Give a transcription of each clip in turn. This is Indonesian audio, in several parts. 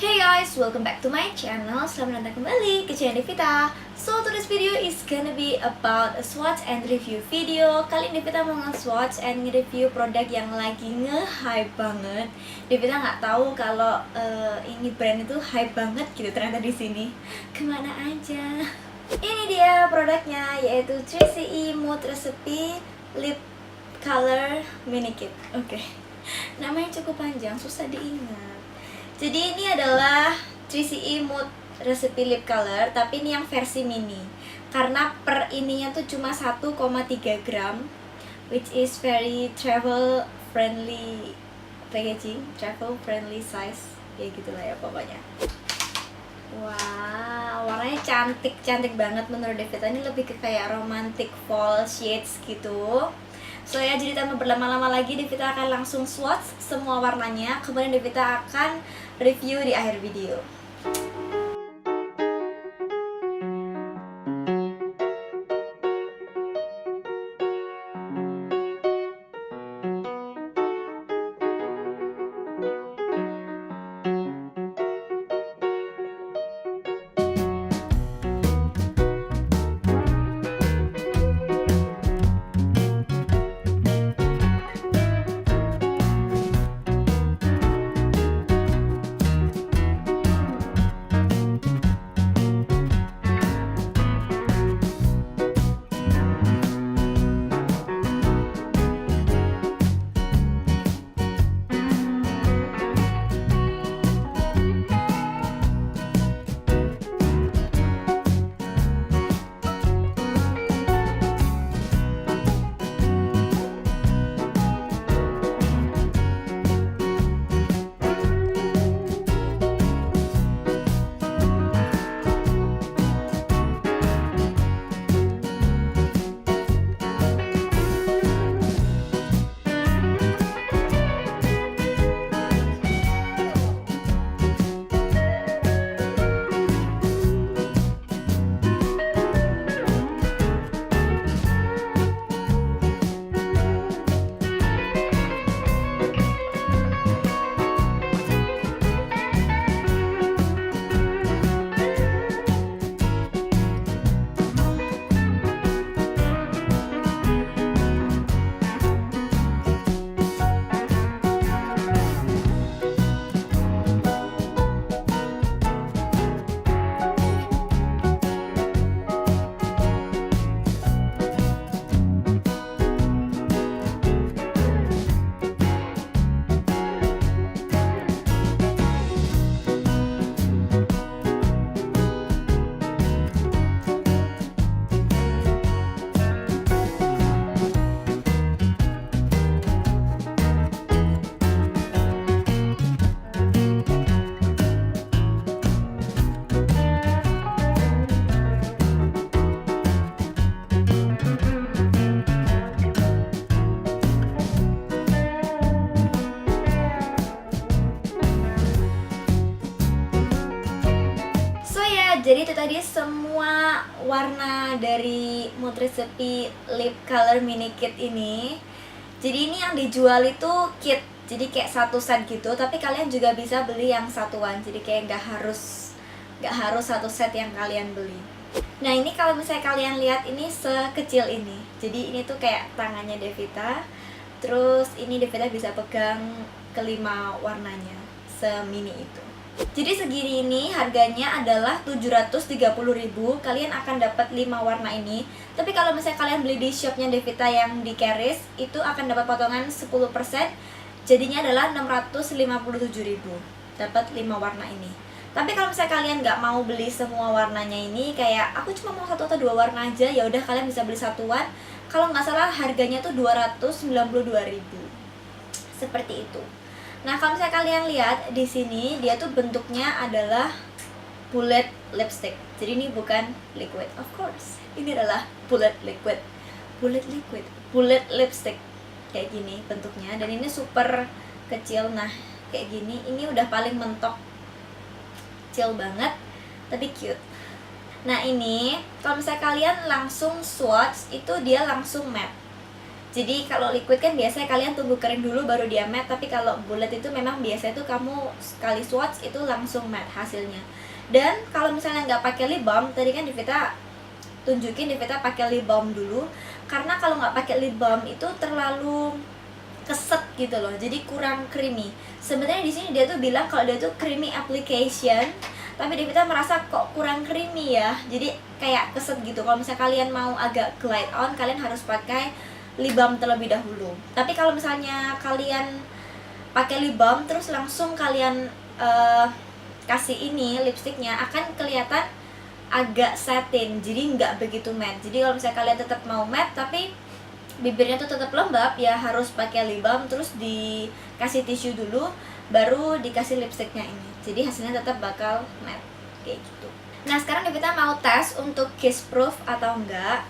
Hey guys, welcome back to my channel. Selamat datang kembali ke channel Devita. So today's video is gonna be about a swatch and review video. Kali ini Devita mau nge-swatch and review produk yang lagi nge-hype banget. Devita nggak tahu kalau ini brand itu hype banget gitu ternyata di sini. Kemana aja? Ini dia produknya, yaitu 3CE Mood Recipe Lip Color Mini Kit. Oke. Namanya cukup panjang, susah diingat. Jadi ini adalah 3CE Mood Recipe Lip Color, tapi ini yang versi mini. Karena per ininya tuh cuma 1,3 gram, which is very travel friendly packaging, travel friendly size, kayak gitulah ya pokoknya. Wow, warnanya cantik banget menurut Devita. Ini lebih ke kayak romantic fall shades gitu. So ya, jadi tanpa berlama-lama lagi, Devita akan langsung swatch semua warnanya. Kemudian Devita akan review di akhir video. Jadi itu tadi semua warna dari Mood Recipe Lip Color Mini Kit ini. Jadi ini yang dijual itu kit, jadi kayak satu set gitu. Tapi kalian juga bisa beli yang satuan, jadi kayak nggak harus satu set yang kalian beli. Nah ini kalau misalnya kalian lihat, ini sekecil ini. Jadi ini tuh kayak tangannya Devita. Terus ini Devita bisa pegang kelima warnanya, semini itu. Jadi segini ini harganya adalah 730.000. Kalian akan dapat 5 warna ini. Tapi kalau misalnya kalian beli di shopnya Devita yang di Keris, itu akan dapat potongan 10%. Jadinya adalah 657.000. Dapat 5 warna ini. Tapi kalau misalnya kalian nggak mau beli semua warnanya ini, kayak aku cuma mau 1 atau 2 warna aja, ya udah kalian bisa beli satuan. Kalau nggak salah harganya tuh 292.000. Seperti itu. Nah, kalau misalnya kalian lihat di sini, dia tuh bentuknya adalah bullet lipstick. Jadi ini bukan liquid, of course. Ini adalah bullet liquid. Bullet lipstick. Kayak gini bentuknya, dan ini super kecil. Nah, kayak gini, ini udah paling mentok. Kecil banget, tapi cute. Nah, ini kalau misalnya kalian langsung swatch, itu dia langsung matte. Jadi kalau liquid kan biasanya kalian tunggu kering dulu baru dia matte, tapi kalau bulat itu memang biasanya tuh kamu sekali swatch itu langsung matte hasilnya. Dan kalau misalnya nggak pakai lip balm, tadi kan Devita tunjukin Devita pakai lip balm dulu, karena kalau nggak pakai lip balm itu terlalu keset gitu loh, jadi kurang creamy. Sebenarnya di sini dia tuh bilang kalau dia tuh creamy application, tapi Devita merasa kok kurang creamy ya, jadi kayak keset gitu. Kalau misalnya kalian mau agak glide on, kalian harus pakai lip balm terlebih dahulu. Tapi kalau misalnya kalian pakai lip balm terus langsung kalian kasih ini lipstiknya, akan kelihatan agak satin, jadi nggak begitu matte. Jadi kalau misalnya kalian tetap mau matte tapi bibirnya tuh tetap lembab, ya harus pakai lip balm terus dikasih tisu dulu baru dikasih lipstiknya ini. Jadi hasilnya tetap bakal matte kayak gitu. Nah sekarang Devita mau tes untuk kiss proof atau enggak.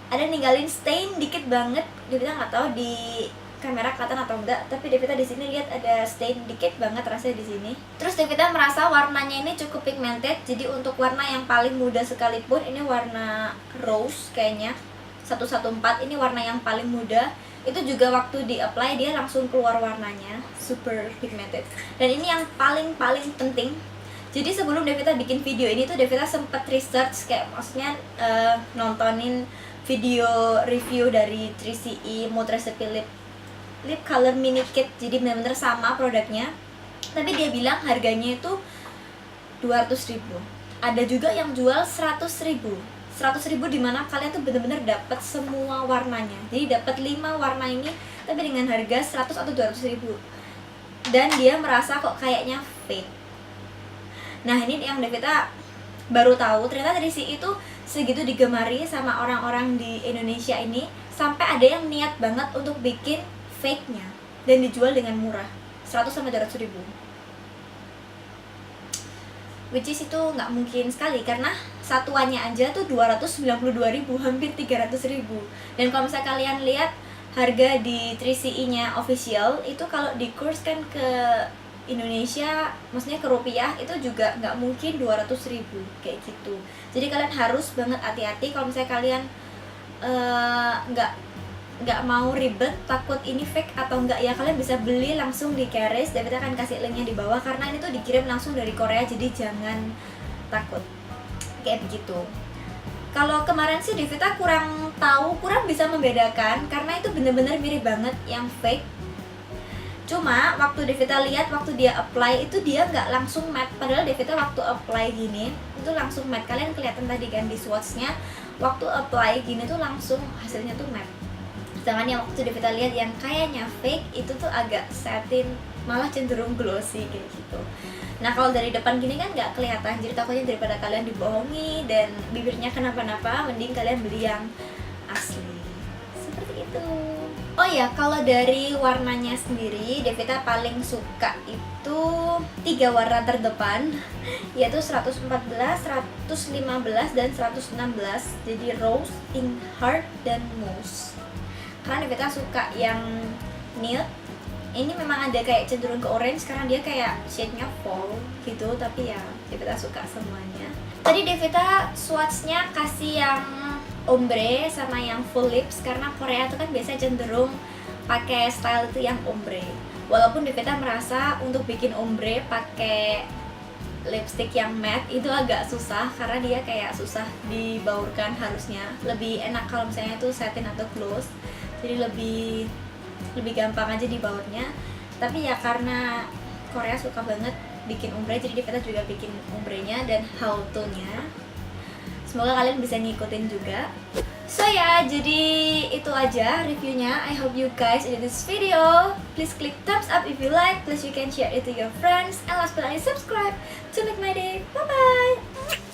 Ada ninggalin stain dikit banget, Devita nggak tahu di kamera kelihatan atau enggak, tapi Devita di sini lihat ada stain dikit banget rasanya di sini. Terus Devita merasa warnanya ini cukup pigmented, jadi untuk warna yang paling muda sekalipun, ini warna rose kayaknya 114, ini warna yang paling muda, itu juga waktu di apply dia langsung keluar warnanya, super pigmented. Dan ini yang paling penting. Jadi sebelum Devita bikin video ini tuh Devita sempet research, kayak maksudnya nontonin video review dari 3CE Mood Recipe Lip Color Mini Kit, jadi benar-benar sama produknya, tapi dia bilang harganya itu 200.000. Ada juga yang jual 100.000 dimana kalian tuh benar-benar dapat semua warnanya. Jadi dapat 5 warna ini tapi dengan harga 100 atau 200.000. Dan dia merasa kok kayaknya fake. Nah ini yang Devita baru tahu, ternyata dari si itu segitu digemari sama orang-orang di Indonesia ini, sampai ada yang niat banget untuk bikin fake-nya dan dijual dengan murah, 100-200.000. Which is itu nggak mungkin sekali, karena satuannya aja tuh 292.000, hampir 300.000. Dan kalau misalnya kalian lihat harga di 3CE-nya official, itu kalau dikurs kan ke Indonesia, maksudnya ke rupiah, itu juga nggak mungkin 200.000 kayak gitu. Jadi kalian harus banget hati-hati kalau misalnya kalian nggak mau ribet, takut ini fake atau enggak ya, kalian bisa beli langsung di Keris. Devita akan kasih linknya di bawah, karena ini tuh dikirim langsung dari Korea, jadi jangan takut kayak begitu. Kalau kemarin sih Devita kurang bisa membedakan, karena itu bener-bener mirip banget yang fake. Cuma waktu Devita lihat, waktu dia apply itu dia nggak langsung matte, padahal Devita waktu apply gini itu langsung matte. Kalian kelihatan tadi kan di swatchnya, waktu apply gini tuh langsung hasilnya tuh matte. Sedangkan yang waktu Devita lihat yang kayaknya fake itu tuh agak satin, malah cenderung glossy kayak gitu. Nah kalau dari depan gini kan nggak kelihatan, jadi takutnya daripada kalian dibohongi dan bibirnya kenapa-napa, mending kalian beli yang asli seperti itu. Oh ya, kalau dari warnanya sendiri, Devita paling suka itu 3 warna terdepan, yaitu 114, 115, dan 116. Jadi rose, pink heart, dan mousse. Karena Devita suka yang nude. Ini memang ada kayak cenderung ke orange, karena dia kayak shade-nya fall gitu, tapi ya Devita suka semuanya. Tadi Devita swatch-nya kasih yang ombre sama yang full lips, karena Korea tuh kan biasanya cenderung pakai style itu yang ombre. Walaupun Devita merasa untuk bikin ombre pakai lipstick yang matte itu agak susah, karena dia kayak susah dibaurkan harusnya. Lebih enak kalau misalnya itu satin atau gloss, jadi lebih gampang aja dibaurnya. Tapi ya karena Korea suka banget bikin ombre, jadi Devita juga bikin ombrenya dan how to-nya. Semoga kalian bisa ngikutin juga. So ya, jadi itu aja reviewnya. I hope you guys enjoy this video. Please click thumbs up if you like. Please you can share it to your friends. And last but not least, subscribe to make my day. Bye bye.